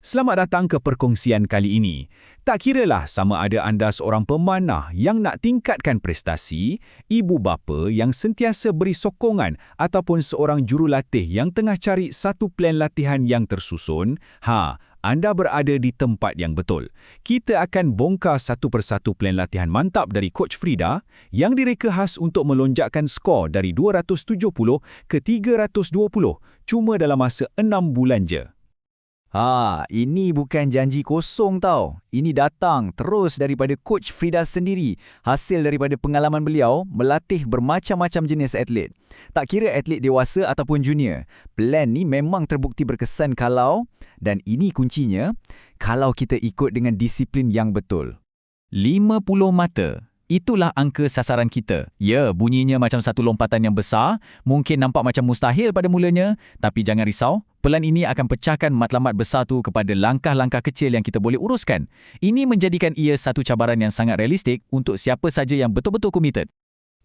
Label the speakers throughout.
Speaker 1: Selamat datang ke perkongsian kali ini. Tak kiralah sama ada anda seorang pemanah yang nak tingkatkan prestasi, ibu bapa yang sentiasa beri sokongan ataupun seorang jurulatih yang tengah cari satu plan latihan yang tersusun, anda berada di tempat yang betul. Kita akan bongkar satu persatu plan latihan mantap dari Coach Frida yang direka khas untuk melonjakkan skor dari 270 ke 320 cuma dalam masa 6 bulan je.
Speaker 2: Ini bukan janji kosong tau. Ini datang terus daripada Coach Frida sendiri, hasil daripada pengalaman beliau melatih bermacam-macam jenis atlet. Tak kira atlet dewasa ataupun junior, plan ni memang terbukti berkesan dan ini kuncinya, kalau kita ikut dengan disiplin yang betul. 50 mata. Itulah angka sasaran kita. Ya, bunyinya macam satu lompatan yang besar, mungkin nampak macam mustahil pada mulanya, tapi jangan risau, pelan ini akan pecahkan matlamat besar tu kepada langkah-langkah kecil yang kita boleh uruskan. Ini menjadikan ia satu cabaran yang sangat realistik untuk siapa saja yang betul-betul committed.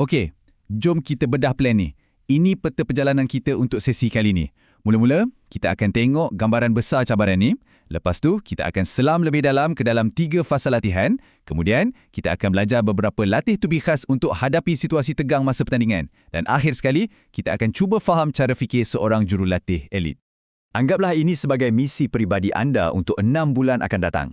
Speaker 1: Okey, jom kita bedah plan ni. Ini peta perjalanan kita untuk sesi kali ni. Mula-mula, kita akan tengok gambaran besar cabaran ni. Lepas tu, kita akan selam lebih dalam ke dalam 3 fasa latihan. Kemudian, kita akan belajar beberapa latih tubi khas untuk hadapi situasi tegang masa pertandingan. Dan akhir sekali, kita akan cuba faham cara fikir seorang jurulatih elit. Anggaplah ini sebagai misi peribadi anda untuk 6 bulan akan datang.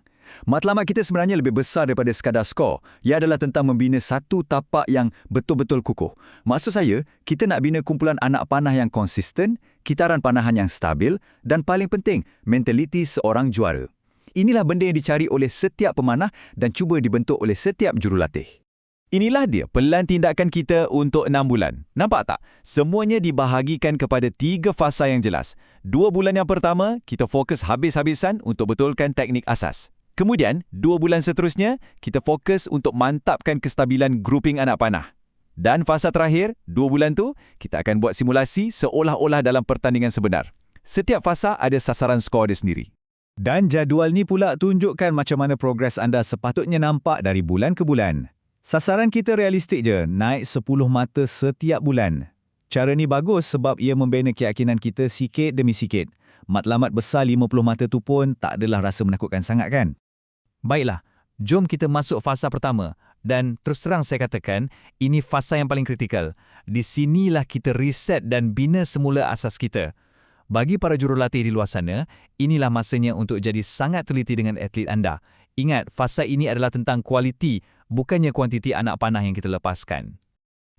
Speaker 1: Matlamat kita sebenarnya lebih besar daripada sekadar skor. Ia adalah tentang membina satu tapak yang betul-betul kukuh. Maksud saya, kita nak bina kumpulan anak panah yang konsisten, kitaran panahan yang stabil dan paling penting, mentaliti seorang juara. Inilah benda yang dicari oleh setiap pemanah dan cuba dibentuk oleh setiap jurulatih. Inilah dia pelan tindakan kita untuk 6 bulan. Nampak tak? Semuanya dibahagikan kepada 3 fasa yang jelas. 2 bulan yang pertama, kita fokus habis-habisan untuk betulkan teknik asas. Kemudian, 2 bulan seterusnya, kita fokus untuk mantapkan kestabilan grouping anak panah. Dan fasa terakhir, 2 bulan tu, kita akan buat simulasi seolah-olah dalam pertandingan sebenar. Setiap fasa ada sasaran skor dia sendiri. Dan jadual ni pula tunjukkan macam mana progres anda sepatutnya nampak dari bulan ke bulan. Sasaran kita realistik je, naik 10 mata setiap bulan. Cara ni bagus sebab ia membina keyakinan kita sikit demi sikit. Matlamat besar 50 mata tu pun tak adalah rasa menakutkan sangat kan? Baiklah, jom kita masuk fasa pertama. Dan terus terang saya katakan, ini fasa yang paling kritikal. Di sinilah kita reset dan bina semula asas kita. Bagi para jurulatih di luar sana, inilah masanya untuk jadi sangat teliti dengan atlet anda. Ingat, fasa ini adalah tentang kualiti, bukannya kuantiti anak panah yang kita lepaskan.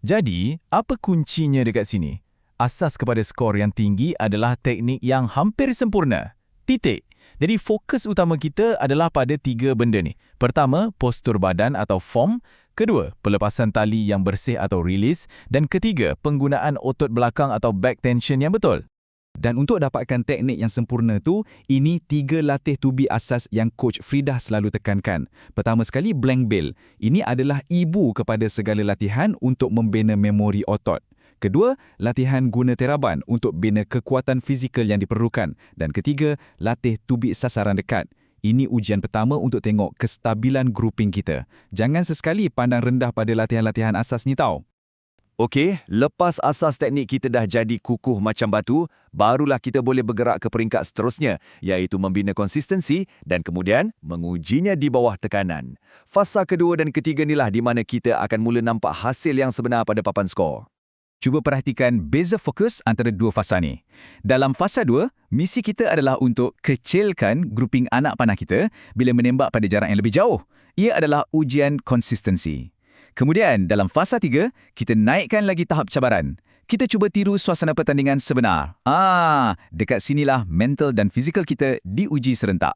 Speaker 1: Jadi, apa kuncinya dekat sini? Asas kepada skor yang tinggi adalah teknik yang hampir sempurna. Titik. Jadi fokus utama kita adalah pada 3 benda ni. Pertama, postur badan atau form. Kedua, pelepasan tali yang bersih atau release. Dan ketiga, penggunaan otot belakang atau back tension yang betul. Dan untuk dapatkan teknik yang sempurna tu, ini 3 latih tubi asas yang Coach Frida selalu tekankan. Pertama sekali, blank bell. Ini adalah ibu kepada segala latihan untuk membina memori otot. Kedua, latihan guna teraban untuk bina kekuatan fizikal yang diperlukan. Dan ketiga, latih tubi sasaran dekat. Ini ujian pertama untuk tengok kestabilan grouping kita. Jangan sesekali pandang rendah pada latihan-latihan asas ni tau. Okey, lepas asas teknik kita dah jadi kukuh macam batu, barulah kita boleh bergerak ke peringkat seterusnya, iaitu membina konsistensi dan kemudian mengujinya di bawah tekanan. Fasa kedua dan ketiga inilah di mana kita akan mula nampak hasil yang sebenar pada papan skor. Cuba perhatikan beza fokus antara 2 fasa ni. Dalam fasa 2, misi kita adalah untuk kecilkan grouping anak panah kita bila menembak pada jarak yang lebih jauh. Ia adalah ujian konsistensi. Kemudian, dalam fasa 3, kita naikkan lagi tahap cabaran. Kita cuba tiru suasana pertandingan sebenar. Dekat sinilah mental dan fizikal kita diuji serentak.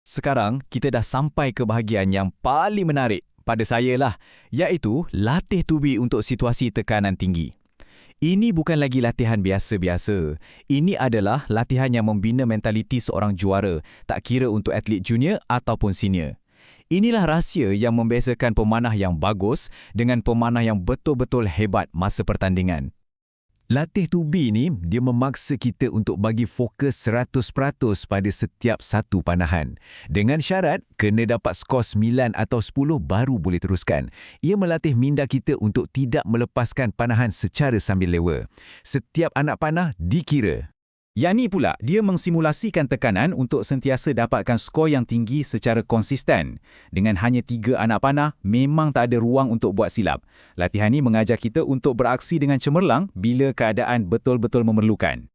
Speaker 1: Sekarang, kita dah sampai ke bahagian yang paling menarik pada saya lah, iaitu latih tubi untuk situasi tekanan tinggi. Ini bukan lagi latihan biasa-biasa. Ini adalah latihan yang membina mentaliti seorang juara, tak kira untuk atlet junior ataupun senior. Inilah rahsia yang membezakan pemanah yang bagus dengan pemanah yang betul-betul hebat masa pertandingan. Latih tubi ni, dia memaksa kita untuk bagi fokus 100% pada setiap satu panahan. Dengan syarat, kena dapat skor 9 atau 10 baru boleh teruskan. Ia melatih minda kita untuk tidak melepaskan panahan secara sambil lewa. Setiap anak panah dikira. Yang ni pula, dia mengsimulasikan tekanan untuk sentiasa dapatkan skor yang tinggi secara konsisten. Dengan hanya 3 anak panah, memang tak ada ruang untuk buat silap. Latihan ni mengajar kita untuk beraksi dengan cemerlang bila keadaan betul-betul memerlukan.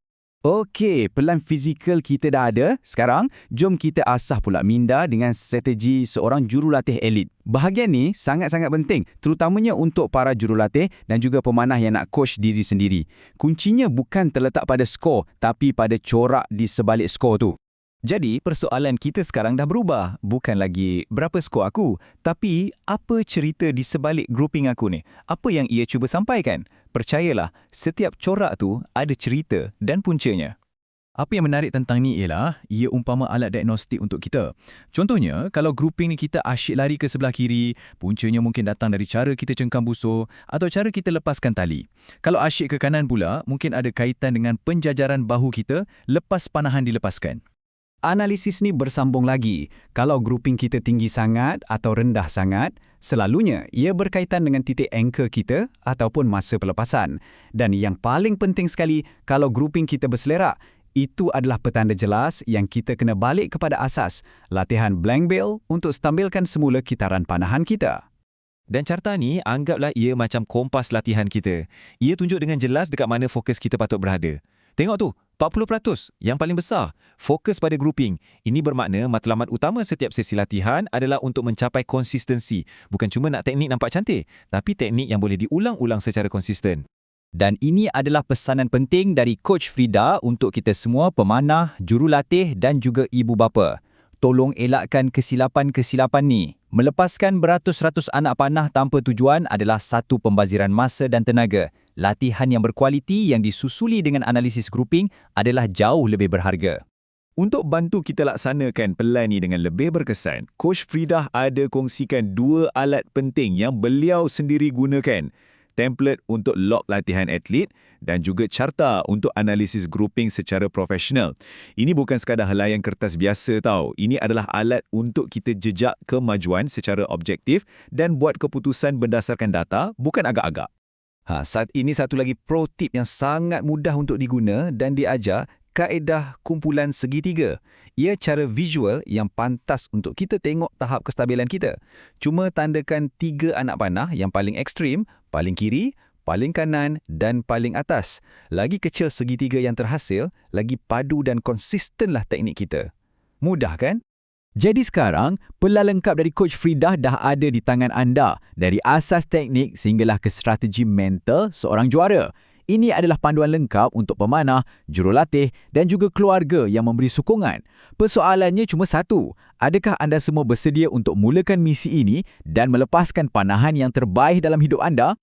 Speaker 1: Okey, pelan fizikal kita dah ada. Sekarang, jom kita asah pula minda dengan strategi seorang jurulatih elit. Bahagian ni sangat-sangat penting, terutamanya untuk para jurulatih dan juga pemanah yang nak coach diri sendiri. Kuncinya bukan terletak pada skor, tapi pada corak di sebalik skor tu. Jadi, persoalan kita sekarang dah berubah. Bukan lagi berapa skor aku, tapi apa cerita di sebalik grouping aku ni? Apa yang ia cuba sampaikan? Percayalah, setiap corak tu ada cerita dan puncanya. Apa yang menarik tentang ni ialah, ia umpama alat diagnostik untuk kita. Contohnya, kalau grouping ni kita asyik lari ke sebelah kiri, puncanya mungkin datang dari cara kita cengkam busur atau cara kita lepaskan tali. Kalau asyik ke kanan pula, mungkin ada kaitan dengan penjajaran bahu kita lepas panahan dilepaskan. Analisis ni bersambung lagi. Kalau grouping kita tinggi sangat atau rendah sangat, selalunya ia berkaitan dengan titik anchor kita ataupun masa pelepasan. Dan yang paling penting sekali, kalau grouping kita berselerak, itu adalah petanda jelas yang kita kena balik kepada asas, latihan blank bail untuk stabilkan semula kitaran panahan kita. Dan carta ni, anggaplah ia macam kompas latihan kita. Ia tunjuk dengan jelas dekat mana fokus kita patut berada. Tengok tu, 40% yang paling besar. Fokus pada grouping. Ini bermakna matlamat utama setiap sesi latihan adalah untuk mencapai konsistensi. Bukan cuma nak teknik nampak cantik, tapi teknik yang boleh diulang-ulang secara konsisten. Dan ini adalah pesanan penting dari Coach Frida untuk kita semua pemanah, jurulatih dan juga ibu bapa. Tolong elakkan kesilapan-kesilapan ni. Melepaskan beratus-ratus anak panah tanpa tujuan adalah satu pembaziran masa dan tenaga. Latihan yang berkualiti yang disusuli dengan analisis grouping adalah jauh lebih berharga. Untuk bantu kita laksanakan pelan ni dengan lebih berkesan, Coach Frida ada kongsikan 2 alat penting yang beliau sendiri gunakan. Template untuk log latihan atlet dan juga carta untuk analisis grouping secara profesional. Ini bukan sekadar helaian kertas biasa tau. Ini adalah alat untuk kita jejak kemajuan secara objektif dan buat keputusan berdasarkan data, bukan agak-agak. Saat ini satu lagi pro tip yang sangat mudah untuk diguna dan diajar, kaedah kumpulan segitiga. Ia cara visual yang pantas untuk kita tengok tahap kestabilan kita. Cuma tandakan 3 anak panah yang paling ekstrim, paling kiri, paling kanan dan paling atas. Lagi kecil segitiga yang terhasil, lagi padu dan konsistenlah teknik kita. Mudah kan? Jadi sekarang, pelan lengkap dari Coach Frida dah ada di tangan anda. Dari asas teknik sehinggalah ke strategi mental seorang juara. Ini adalah panduan lengkap untuk pemanah, jurulatih dan juga keluarga yang memberi sokongan. Persoalannya cuma satu. Adakah anda semua bersedia untuk mulakan misi ini dan melepaskan panahan yang terbaik dalam hidup anda?